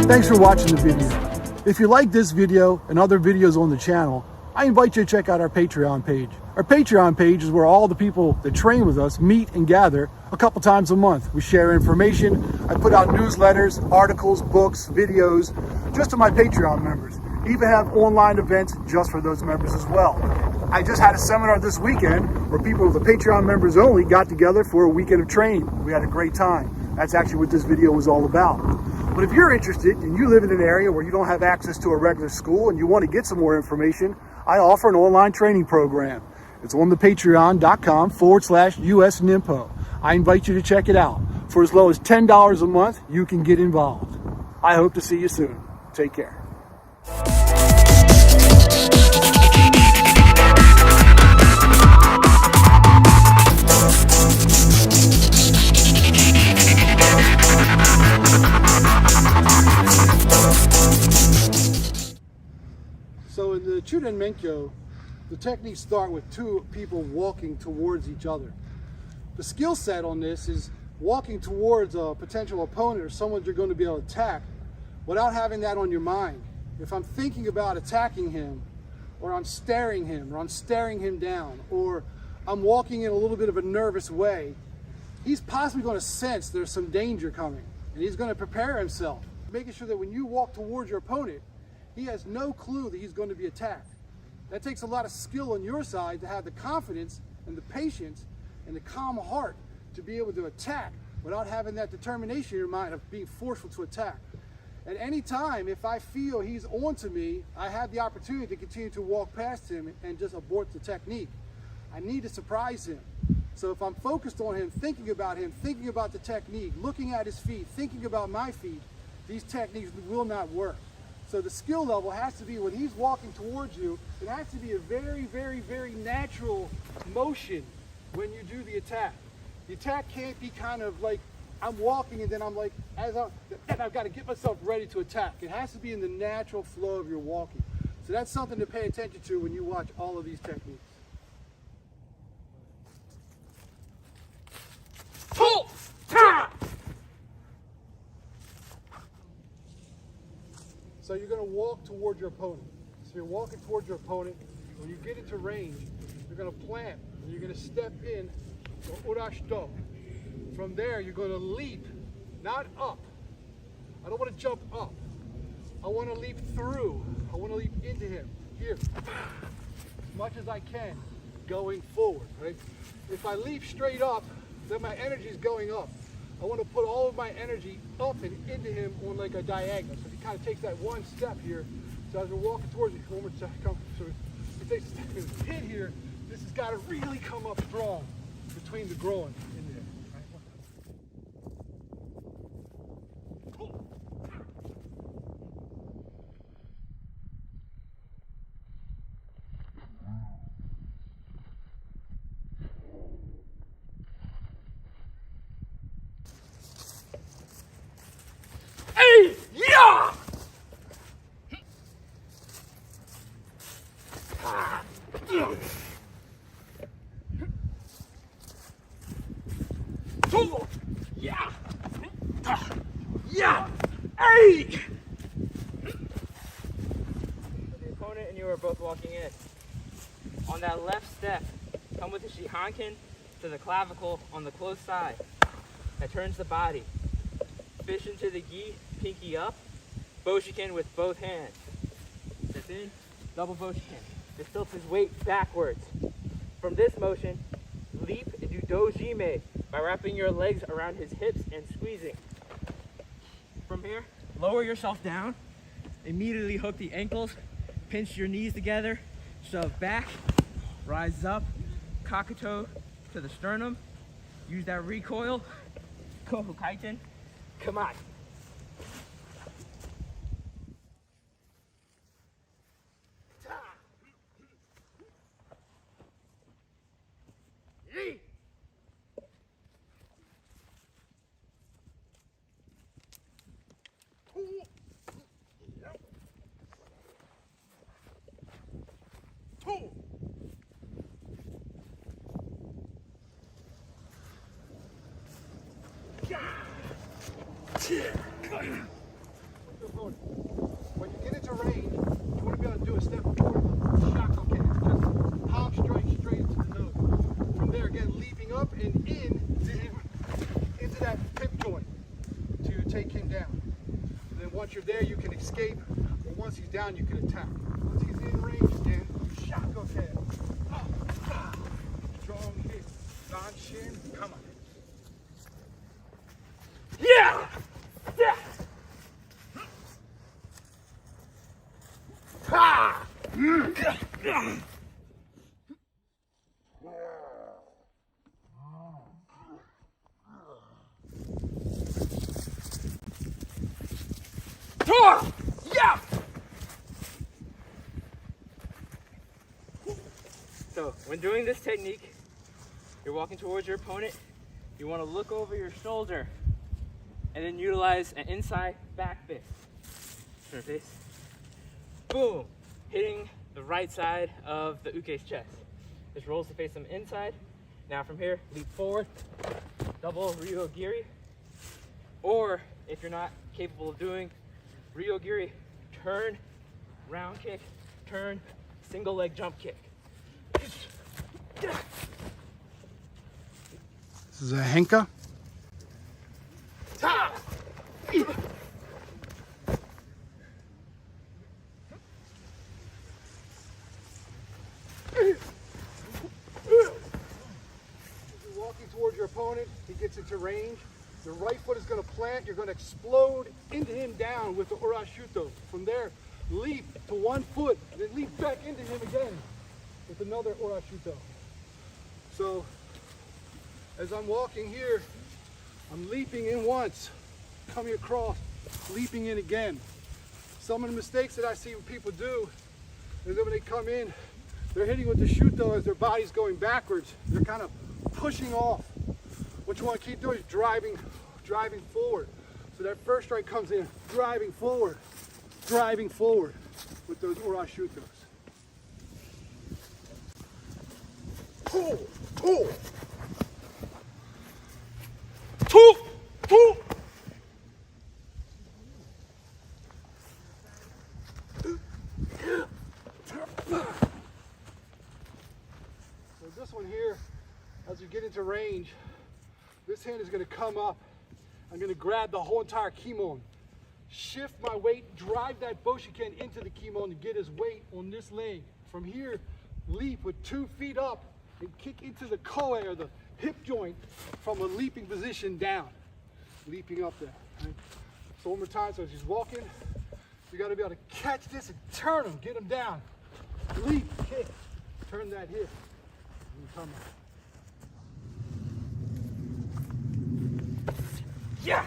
Thanks for watching the video. If you like this video and other videos on the channel, I invite you to check out our Patreon page. Our Patreon page is where all the people that train with us meet and gather a couple times a month. We share information. I put out newsletters, articles, books, videos, just to my Patreon members. Even have online events just for those members as well. I just had a seminar this weekend where people, the Patreon members only, got together for a weekend of training. We had a great time. That's actually what this video was all about. But if you're interested and you live in an area where you don't have access to a regular school and you want to get some more information, I offer an online training program. It's on the patreon.com/USNIMPO. I invite you to check it out. For as low as $10 a month, you can get involved. I hope to see you soon. Take care. So in the Chuden Menkyo, the techniques start with two people walking towards each other. The skill set on this is walking towards a potential opponent or someone you're going to be able to attack without having that on your mind. If I'm thinking about attacking him, or I'm staring him, or I'm staring him down, or I'm walking in a little bit of a nervous way, he's possibly going to sense there's some danger coming, and he's going to prepare himself, making sure that when you walk towards your opponent, he has no clue that he's going to be attacked. That takes a lot of skill on your side to have the confidence and the patience and the calm heart to be able to attack without having that determination in your mind of being forceful to attack. At any time, if I feel he's on to me, I have the opportunity to continue to walk past him and just abort the technique. I need to surprise him. So if I'm focused on him, thinking about the technique, looking at his feet, thinking about my feet, these techniques will not work. So the skill level has to be when he's walking towards you, it has to be a very, very, very natural motion when you do the attack. The attack can't be kind of like I'm walking and then I'm like, and I've got to get myself ready to attack. It has to be in the natural flow of your walking. So that's something to pay attention to when you watch all of these techniques. So you're going to walk towards your opponent. So you're walking towards your opponent. When you get into range, you're going to plant. And you're going to step in to urashito. From there, you're going to leap, not up. I don't want to jump up. I want to leap through. I want to leap into him. Here, as much as I can, going forward. Right? If I leap straight up, then my energy is going up. I want to put all of my energy up and into him on like a diagonal. So he kind of takes that one step here. So as we're walking towards you, one more step, so he takes a step in his hit here. This has got to really come up strong between the groin in there. Hey! Yeah! Yeah! Yeah! Hey! The opponent and you are both walking in. On that left step, come with the shihanken to the clavicle on the close side. That turns the body. Fish into the gi, pinky up. Boshiken with both hands. Step in, double boshiken. This tilts his weight backwards. From this motion, leap and do dojime by wrapping your legs around his hips and squeezing. From here, lower yourself down. Immediately hook the ankles, pinch your knees together, shove back, rise up, Koto to the sternum. Use that recoil. Koho kaiten. Come on. Yeah. once you're there, you can escape. But once he's down, you can attack. Once he's in range, then you shock up head. Strong hit. Non shin. Come on. Yeah! Yeah! Ha! Yeah! So, when doing this technique, you're walking towards your opponent, you want to look over your shoulder and then utilize an inside back fist. Turn face. Boom! Hitting the right side of the uke's chest. Just rolls to face him inside. Now from here, leap forward, double ryogiri. Or if you're not capable of doing ryogiri, turn, round kick, turn, single leg jump kick. This is a henka. Walking towards your opponent, he gets into range. Your right foot is going to plant. You're going to explode into him down with the orashuto. From there, leap to one foot, then leap back into him again with another orashuto. So, as I'm walking here, I'm leaping in once, coming across, leaping in again. Some of the mistakes that I see people do is that when they come in, they're hitting with the shuto as their body's going backwards. They're kind of pushing off. What you want to keep doing is driving forward. So that first strike comes in, driving forward with those orashutos. So this one here, as you get into range, this hand is going to come up. I'm going to grab the whole entire kimon, shift my weight, drive that boshiken into the kimon to get his weight on this leg. From here, leap with 2 feet up and kick into the koe or the hip joint from a leaping position down, leaping up there. Right? So one more time, so as he's walking, you got to be able to catch this and turn him, get him down. Leap, kick, turn that hip, and come up. Yeah!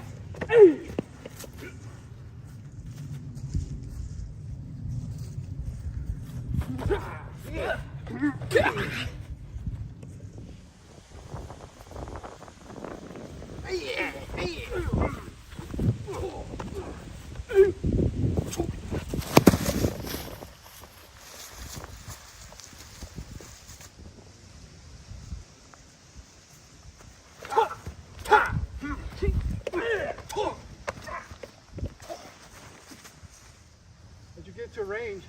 As you get to range,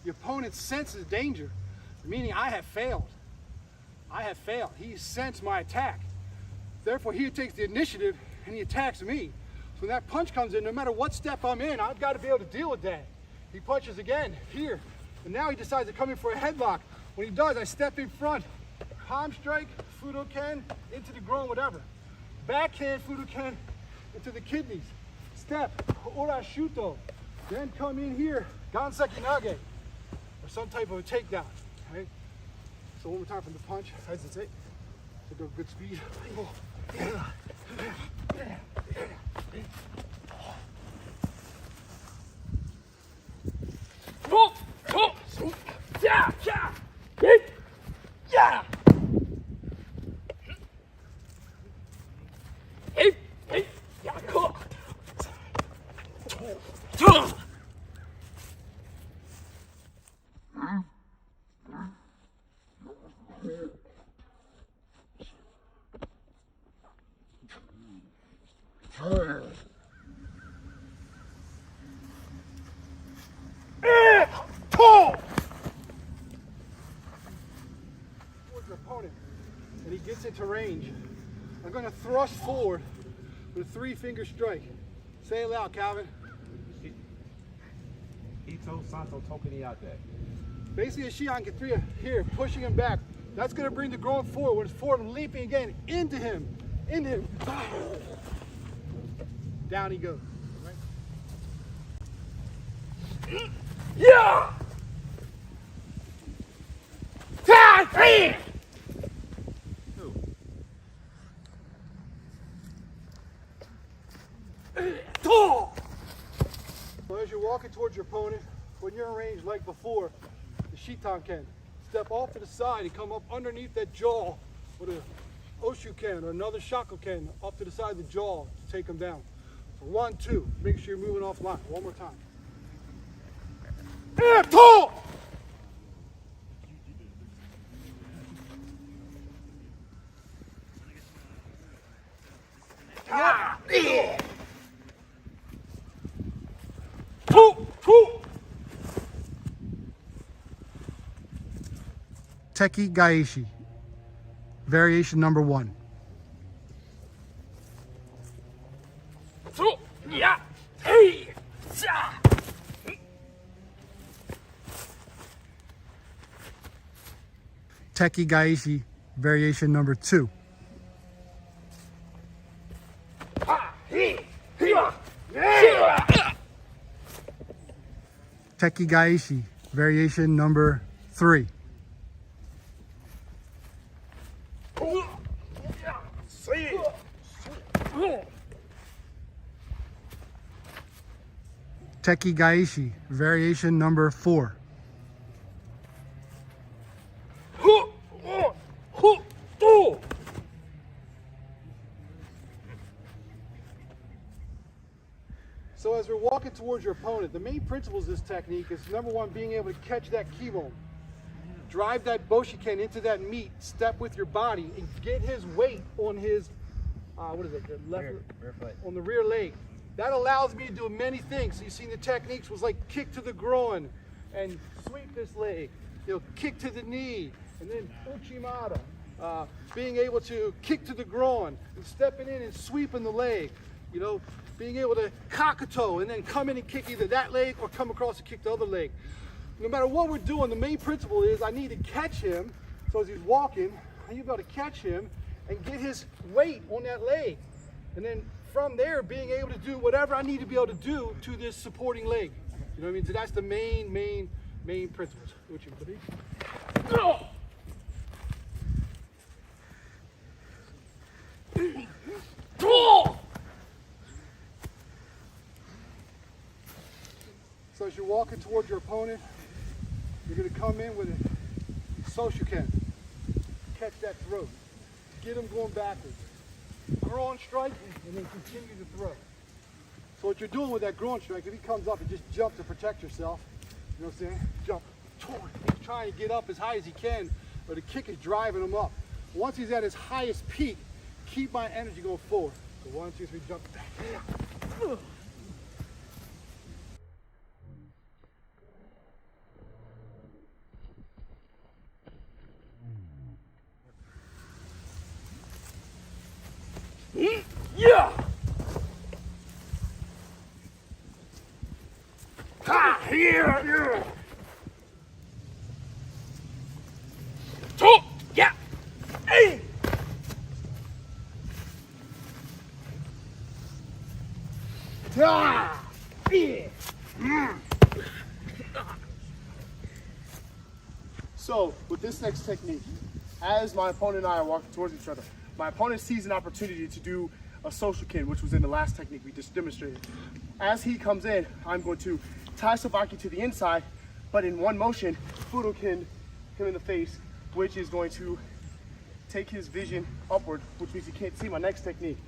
the opponent senses danger, meaning I have failed. He sensed my attack. Therefore, he takes the initiative and he attacks me. So when that punch comes in, no matter what step I'm in, I've got to be able to deal with that. He punches again, here. And now he decides to come in for a headlock. When he does, I step in front. Palm strike, fudoken, into the groin, whatever. Backhand fudoken, into the kidneys. Step, orashuto. Then come in here, ganseki nage, or some type of a takedown. Right? So one more time from the punch, hesitate. So go good speed. Towards your opponent, and he gets into range. I'm going to thrust forward with a 3-finger strike. Say it loud, Calvin. Ito, Santo, Tokeniate. Basically, a Shihan three here, pushing him back. That's going to bring the groin forward. When it's forward, I'm leaping again into him. Down he goes. Right? Yeah! So as you're walking towards your opponent, when you're in range like before, the Shitan can step off to the side and come up underneath that jaw with a Oshu can or another Shaku can up to the side of the jaw to take him down. So 1, 2, make sure you're moving offline. One more time. Teki Gaishi, variation number 1. Teki Gaishi, variation number 2. Teki Gaishi, variation number 3. Teki Gaishi, variation number 4. So as we're walking towards your opponent, the main principles of this technique is number 1, being able to catch that kibon, drive that boshiken into that meat, step with your body, and get his weight on his, the left rear foot. On the rear leg. That allows me to do many things. So you've seen the techniques was like kick to the groin and sweep this leg, kick to the knee, and then uchimata, being able to kick to the groin and stepping in and sweeping the leg, being able to Koto and then come in and kick either that leg or come across and kick the other leg. No matter what we're doing, the main principle is I need to catch him. So as he's walking, I need to be able to catch him and get his weight on that leg. And then from there, being able to do whatever I need to be able to do to this supporting leg. You know what I mean? So that's the main principles. What you believe? So as you're walking towards your opponent, you're going to come in with a Soshuken. Catch that throat. Get him going backwards. Groin strike and then continue to throw. So what you're doing with that groin strike, if he comes up and just jump to protect yourself, you know what I'm saying? Jump toward. He's trying to get up as high as he can, but the kick is driving him up. Once he's at his highest peak, keep my energy going forward. So 1, 2, 3, jump back. Yeah! Ha! Here! Two! Yeah! Hey! Ah! Yeah! So, with this next technique, as my opponent and I are walking towards each other, my opponent sees an opportunity to do a social kin, which was in the last technique we just demonstrated. As he comes in, I'm going to tie Sabaki to the inside, but in one motion, Fudokin him in the face, which is going to take his vision upward, which means he can't see my next technique.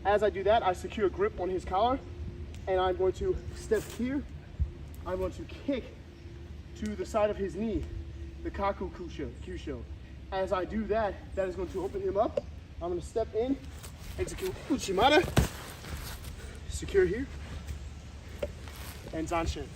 As I do that, I secure a grip on his collar, and I'm going to step here. I'm going to kick to the side of his knee, the Kaku Kusho. As I do that, that is going to open him up. I'm going to step in, execute Uchimata, secure here, and Zanshin.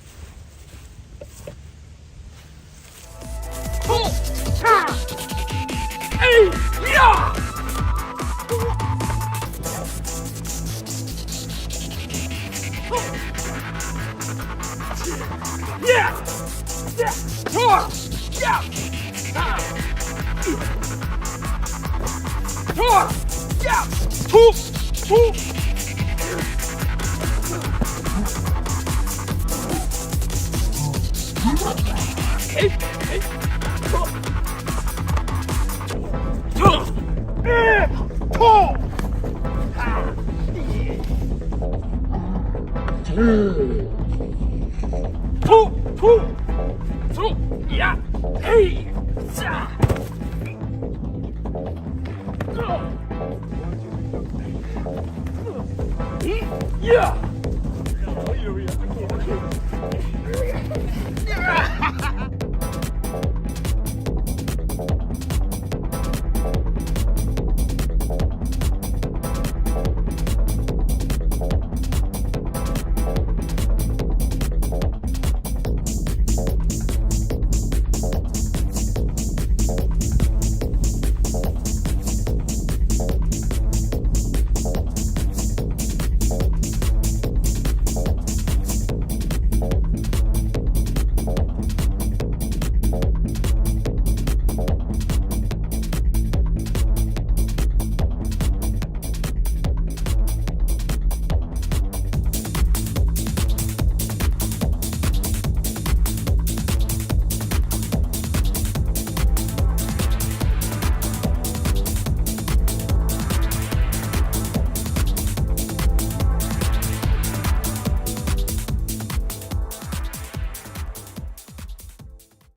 Yeah!